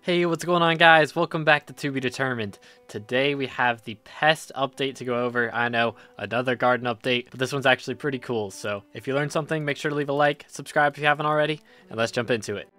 Hey, what's going on, guys? Welcome back to Be Determined. Today we have the Pest update to go over. I know, another garden update, but this one's actually pretty cool. So if you learned something, make sure to leave a like, subscribe if you haven't already, and let's jump into it.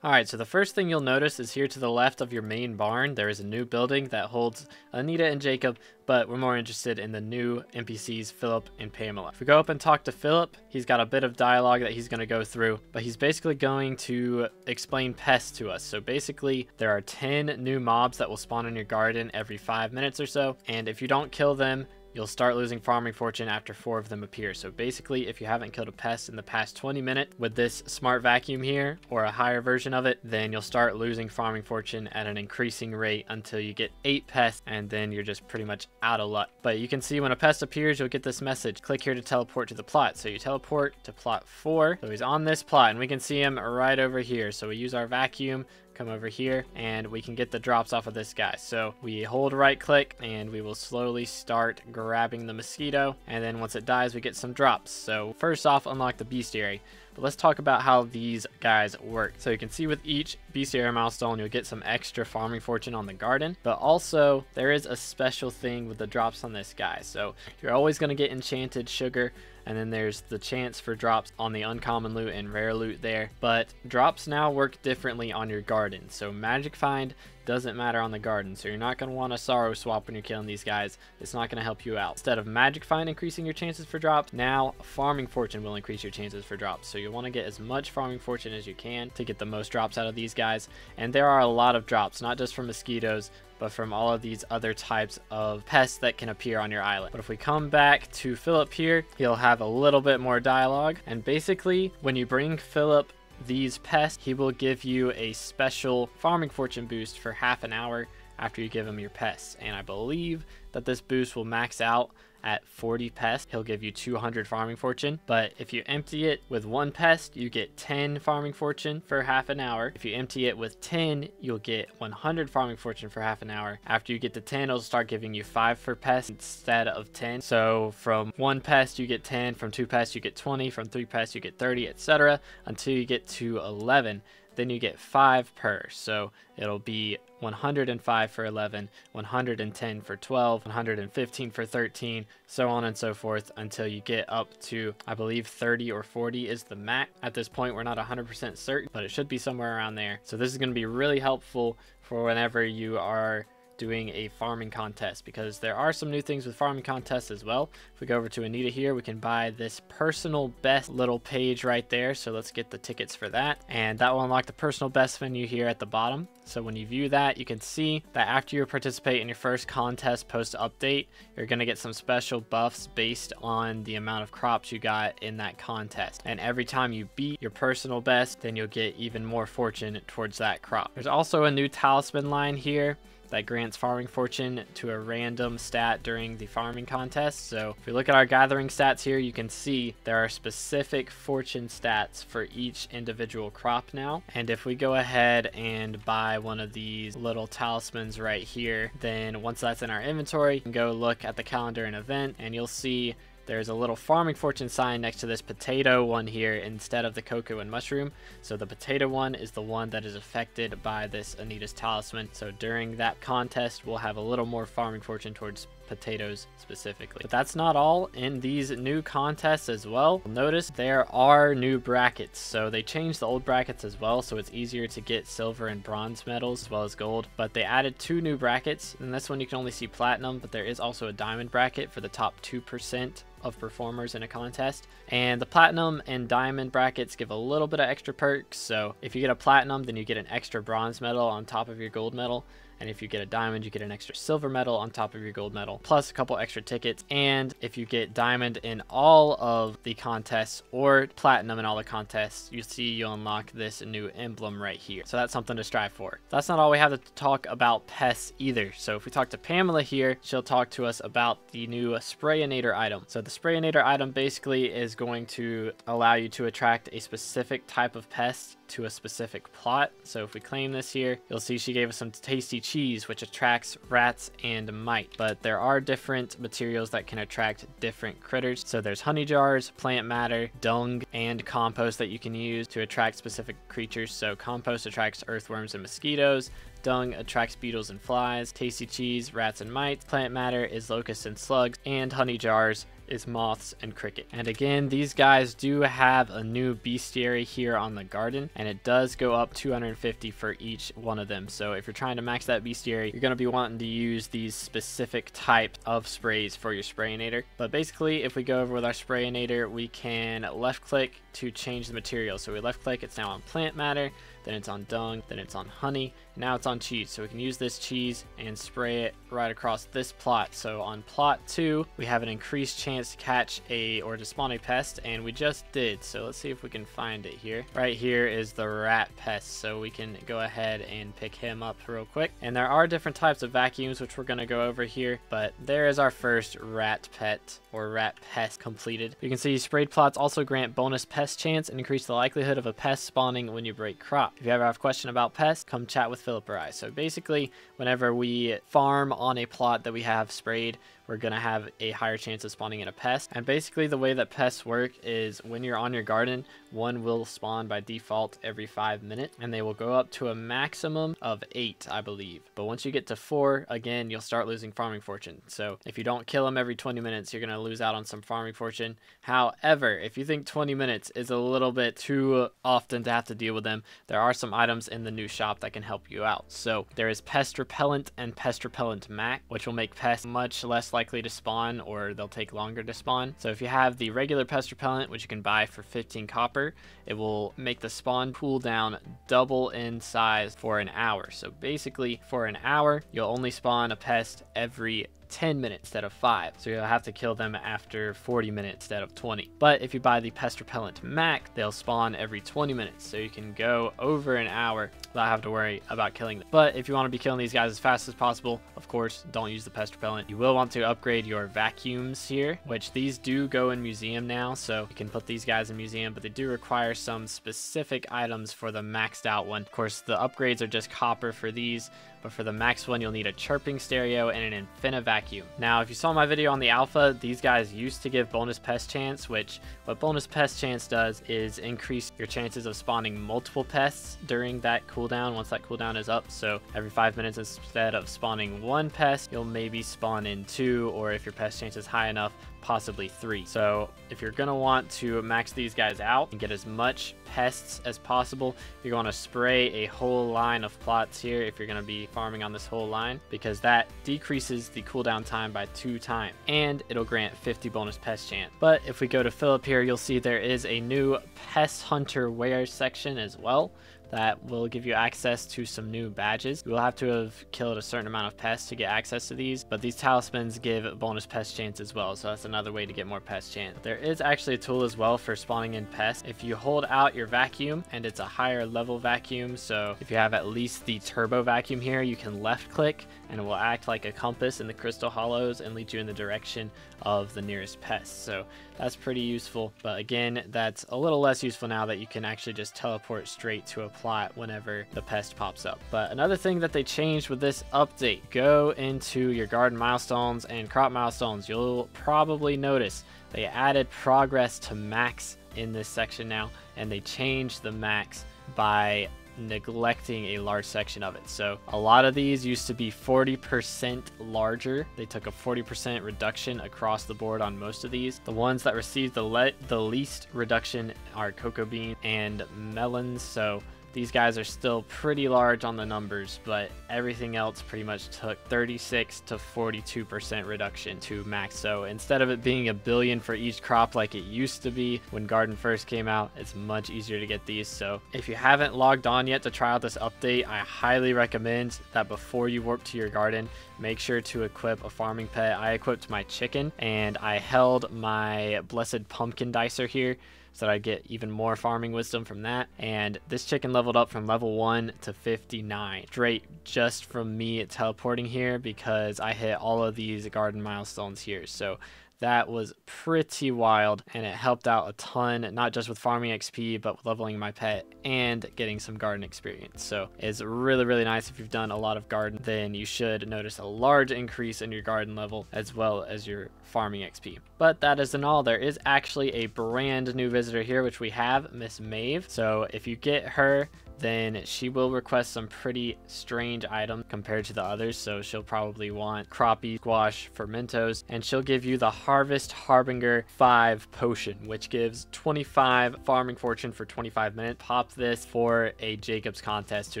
Alright, so the first thing you'll notice is here to the left of your main barn, there is a new building that holds Anita and Jacob, but we're more interested in the new NPCs, Philip and Pamela. If we go up and talk to Philip, he's got a bit of dialogue that he's going to go through, but he's basically going to explain pests to us. So basically, there are 10 new mobs that will spawn in your garden every 5 minutes or so, and if you don't kill them, you'll start losing farming fortune after 4 of them appear. So basically, if you haven't killed a pest in the past 20 minutes with this smart vacuum here, or a higher version of it, then you'll start losing farming fortune at an increasing rate until you get 8 pests, and then you're just pretty much out of luck. But you can see when a pest appears, you'll get this message. Click here to teleport to the plot. So you teleport to plot 4. So he's on this plot, and we can see him right over here. So we use our vacuum, come over here, and we can get the drops off of this guy. So we hold right click and we will slowly start grabbing the mosquito, and then once it dies we get some drops. So first off, unlock the bestiary. But let's talk about how these guys work. So you can see with each bestiary milestone you'll get some extra farming fortune on the garden, but also there is a special thing with the drops on this guy. So you're always going to get enchanted sugar, and then there's the chance for drops on the uncommon loot and rare loot there. But drops now work differently on your garden. So magic find doesn't matter on the garden, so you're not going to want to sorrow swap when you're killing these guys. It's not going to help you out. Instead of magic find increasing your chances for drops, now farming fortune will increase your chances for drops. So you want to get as much farming fortune as you can to get the most drops out of these guys. And there are a lot of drops, not just from mosquitoes, but from all of these other types of pests that can appear on your island. But if we come back to Philip here, he'll have a little bit more dialogue. And basically, when you bring Philip these pests, he will give you a special farming fortune boost for half an hour after you give him your pests. And I believe that this boost will max out at 40 pests. He'll give you 200 farming fortune, but if you empty it with 1 pest, you get 10 farming fortune for half an hour. If you empty it with 10, you'll get 100 farming fortune for half an hour. After you get to 10, it'll start giving you 5 for pest instead of 10. So from 1 pest you get 10, from 2 pests you get 20, from 3 pests you get 30, etc. until you get to 11. Then you get 5 per. So it'll be 105 for 11, 110 for 12, 115 for 13, so on and so forth until you get up to, I believe, 30 or 40 is the max. At this point, we're not 100% certain, but it should be somewhere around there. So this is going to be really helpful for whenever you are doing a farming contest, because there are some new things with farming contests as well. If we go over to Anita here, we can buy this personal best little page right there. So let's get the tickets for that, and that will unlock the personal best menu here at the bottom. So when you view that, you can see that after you participate in your first contest post update, you're going to get some special buffs based on the amount of crops you got in that contest. And every time you beat your personal best, then you'll get even more fortune towards that crop. There's also a new talisman line here that grants farming fortune to a random stat during the farming contest. So if we look at our gathering stats here, you can see there are specific fortune stats for each individual crop now. And if we go ahead and buy one of these little talismans right here, then once that's in our inventory, you can go look at the calendar and event, and you'll see there's a little farming fortune sign next to this potato one here instead of the cocoa and mushroom. So the potato one is the one that is affected by this Anita's talisman. So during that contest, we'll have a little more farming fortune towards potatoes specifically. But that's not all. In these new contests as well, notice there are new brackets. So they changed the old brackets as well, so it's easier to get silver and bronze medals as well as gold. But they added 2 new brackets. In this one you can only see platinum, but there is also a diamond bracket for the top 2% of performers in a contest. And the platinum and diamond brackets give a little bit of extra perks. So if you get a platinum, then you get an extra bronze medal on top of your gold medal. And if you get a diamond, you get an extra silver medal on top of your gold medal, plus a couple extra tickets. And if you get diamond in all of the contests or platinum in all the contests, you see you'll unlock this new emblem right here. So that's something to strive for. That's not all we have to talk about pests either. So if we talk to Pamela here, she'll talk to us about the new spray Anator item. So the Sprayinator item basically is going to allow you to attract a specific type of pest to a specific plot. So if we claim this here, you'll see she gave us some tasty cheese, which attracts rats and mite. But there are different materials that can attract different critters. So there's honey jars, plant matter, dung, and compost that you can use to attract specific creatures. So compost attracts earthworms and mosquitoes. Dung attracts beetles and flies. Tasty cheese, rats and mites. Plant matter is locusts and slugs. And honey jars is moths and cricket. And again, these guys do have a new bestiary here on the garden, and it does go up 250 for each one of them. So if you're trying to max that bestiary, you're going to be wanting to use these specific type of sprays for your Sprayinator. But basically, if we go over with our Sprayinator, we can left click to change the material. So we left click, it's now on plant matter, then it's on dung, then it's on honey, and now it's on cheese. So we can use this cheese and spray it right across this plot. So on plot 2, we have an increased chance to catch or to spawn a pest, and we just did. So let's see if we can find it here. Right here is the rat pest, so we can go ahead and pick him up real quick. And there are different types of vacuums, which we're going to go over here, but there is our first rat pet or rat pest completed. You can see sprayed plots also grant bonus pest chance and increase the likelihood of a pest spawning when you break crop. If you ever have a question about pests, come chat with Philip or I. So basically, whenever we farm on a plot that we have sprayed, we're going to have a higher chance of spawning in a pest. And basically the way that pests work is when you're on your garden, one will spawn by default every 5 minutes, and they will go up to a maximum of 8, I believe. But once you get to 4, again, you'll start losing farming fortune. So if you don't kill them every 20 minutes, you're going to lose out on some farming fortune. However, if you think 20 minutes is a little bit too often to have to deal with them, there are some items in the new shop that can help you out. So there is Pest Repellent and Pest Repellent Max, which will make pests much less likely to spawn, or they'll take longer to spawn. So if you have the regular Pest Repellent, which you can buy for 15 copper, it will make the spawn cooldown double in size for an hour. So basically for an hour, you'll only spawn a pest every 10 minutes instead of 5, so you'll have to kill them after 40 minutes instead of 20. But if you buy the Pest Repellent Max, they'll spawn every 20 minutes, so you can go over an hour without having to worry about killing them. But if you want to be killing these guys as fast as possible, of course, don't use the Pest Repellent. You will want to upgrade your vacuums here, which these do go in museum now, so you can put these guys in museum, but they do require some specific items for the maxed out one. Of course, the upgrades are just copper for these, but for the max one, you'll need a chirping stereo and an infina vacuum. Now, if you saw my video on the alpha, these guys used to give bonus pest chance, which what bonus pest chance does is increase your chances of spawning multiple pests during that cooldown once that cooldown is up. So every 5 minutes, instead of spawning 1 pest, you'll maybe spawn in 2, or if your pest chance is high enough, possibly 3. So if you're going to want to max these guys out and get as much pests as possible, you're going to spray a whole line of plots here if you're going to be farming on this whole line, because that decreases the cooldown time by 2 times, and it'll grant 50 bonus pest chance. But if we go to Philip here, you'll see there is a new Pest Hunter Wear section as well that will give you access to some new badges. You will have to have killed a certain amount of pests to get access to these, but these talismans give bonus pest chance as well, so that's another way to get more pest chance. There is actually a tool as well for spawning in pests. If you hold out your vacuum, and it's a higher level vacuum, so if you have at least the turbo vacuum here, you can left click and it will act like a compass in the crystal hollows and lead you in the direction of the nearest pest. So that's pretty useful, but again, that's a little less useful now that you can actually just teleport straight to a plot whenever the pest pops up. But another thing that they changed with this update, go into your garden milestones and crop milestones. You'll probably notice they added progress to max in this section now, and they changed the max by neglecting a large section of it. So a lot of these used to be 40% larger. They took a 40% reduction across the board on most of these. The ones that received the least reduction are cocoa bean and melons. So these guys are still pretty large on the numbers, but everything else pretty much took 36 to 42% reduction to max. So instead of it being a billion for each crop like it used to be when Garden first came out, it's much easier to get these. So if you haven't logged on yet to try out this update, I highly recommend that before you warp to your garden, make sure to equip a farming pet. I equipped my chicken, and I held my blessed pumpkin dicer here so that I get even more farming wisdom from that. And this chicken leveled up from level 1 to 59 straight just from me teleporting here, because I hit all of these garden milestones here. So That was pretty wild, and it helped out a ton, not just with farming XP, but with leveling my pet and getting some garden experience. So it's really, really nice. If you've done a lot of garden, then you should notice a large increase in your garden level as well as your farming XP. But that isn't all. There is actually a brand new visitor here, which we have, Miss Maeve. So if you get her, then she will request some pretty strange items compared to the others. So she'll probably want crappie, squash, fermentos, and she'll give you the Harvest Harbinger 5 potion, which gives 25 farming fortune for 25 minutes. Pop this for a Jacob's contest to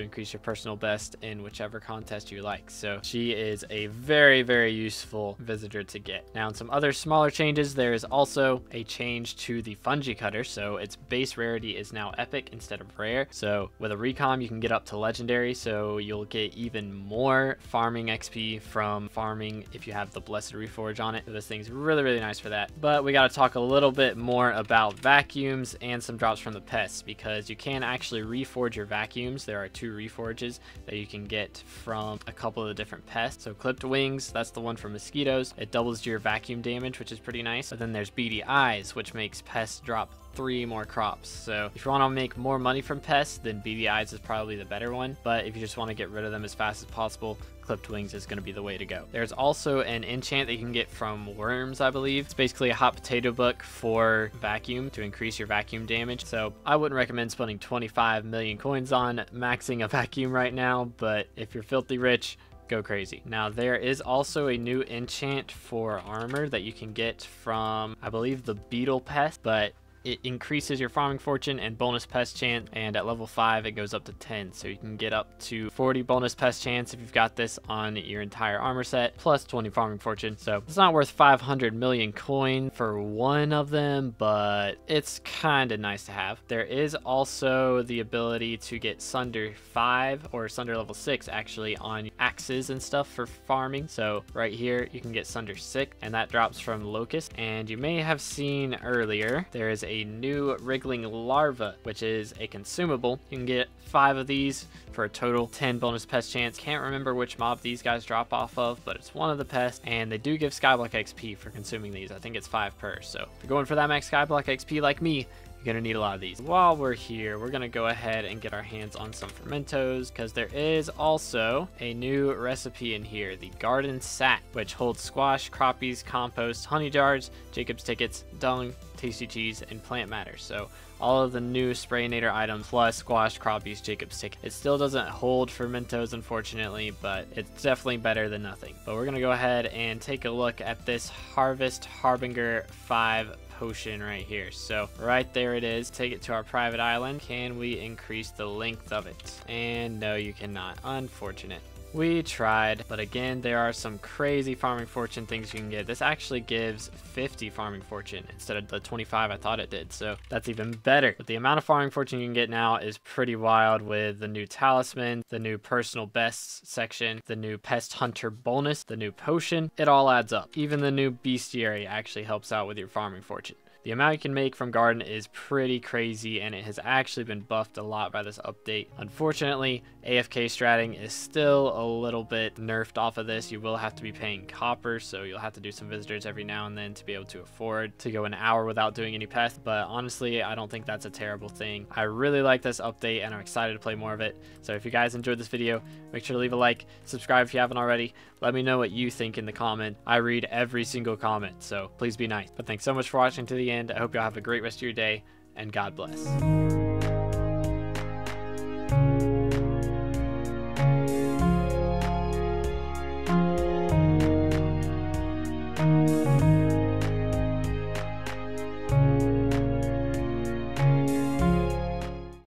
increase your personal best in whichever contest you like. So she is a very, very useful visitor to get. Now, in some other smaller changes, there is also a change to the fungi cutter. So its base rarity is now epic instead of rare. So with a recom, you can get up to legendary, so you'll get even more farming XP from farming if you have the blessed reforge on it. So this thing's really, really nice for that. But we got to talk a little bit more about vacuums and some drops from the pests, because you can actually reforge your vacuums. There are 2 reforges that you can get from a couple of the different pests. So clipped wings, that's the one for mosquitoes. It doubles your vacuum damage, which is pretty nice. But then there's beady eyes, which makes pests drop 3 more crops. So if you want to make more money from pests, then beady eyes is probably the better one. But if you just want to get rid of them as fast as possible, clipped wings is going to be the way to go. There's also an enchant that you can get from worms, I believe. It's basically a hot potato book for vacuum to increase your vacuum damage. So I wouldn't recommend spending 25 million coins on maxing a vacuum right now, but if you're filthy rich, go crazy. Now, there is also a new enchant for armor that you can get from, I believe, the beetle pest, but it increases your farming fortune and bonus pest chance, and at level 5 it goes up to 10, so you can get up to 40 bonus pest chance if you've got this on your entire armor set, plus 20 farming fortune. So it's not worth 500 million coin for one of them, but it's kind of nice to have. There is also the ability to get Sunder 5 or Sunder level 6 actually on axes and stuff for farming. So right here you can get Sunder 6, and that drops from Locust. And you may have seen earlier, there is a new wriggling larva, which is a consumable. You can get 5 of these for a total 10 bonus pest chance. Can't remember which mob these guys drop off of, but it's one of the pests, and they do give skyblock XP for consuming these. I think it's 5 per. So if you're going for that max skyblock XP like me, you're gonna need a lot of these. While we're here, we're gonna go ahead and get our hands on some fermentos, because there is also a new recipe in here, the garden sat, which holds squash, crappies, compost, honey jars, Jacob's tickets, dung, tasty cheese, and plant matter. So all of the new Sprayinator items plus squash, crappies, Jacob's ticket. It still doesn't hold fermentos, unfortunately, but it's definitely better than nothing. But we're gonna go ahead and take a look at this Harvest Harbinger 5 potion right here. So right there it is. Take it to our private island. Can we increase the length of it? And no, you cannot. Unfortunate. We tried, but again, there are some crazy farming fortune things you can get. This actually gives 50 farming fortune instead of the 25 I thought it did, so that's even better. But the amount of farming fortune you can get now is pretty wild, with the new talisman, the new personal bests section, the new pest hunter bonus, the new potion. It all adds up. Even the new bestiary actually helps out with your farming fortune. The amount you can make from garden is pretty crazy, and it has actually been buffed a lot by this update. Unfortunately, AFK stratting is still a little bit nerfed off of this. You will have to be paying copper, so you'll have to do some visitors every now and then to be able to afford to go an hour without doing any pests. But honestly, I don't think that's a terrible thing. I really like this update, and I'm excited to play more of it. So if you guys enjoyed this video, make sure to leave a like, subscribe if you haven't already. Let me know what you think in the comment. I read every single comment, so please be nice. But thanks so much for watching to the end. I hope y'all have a great rest of your day, and God bless.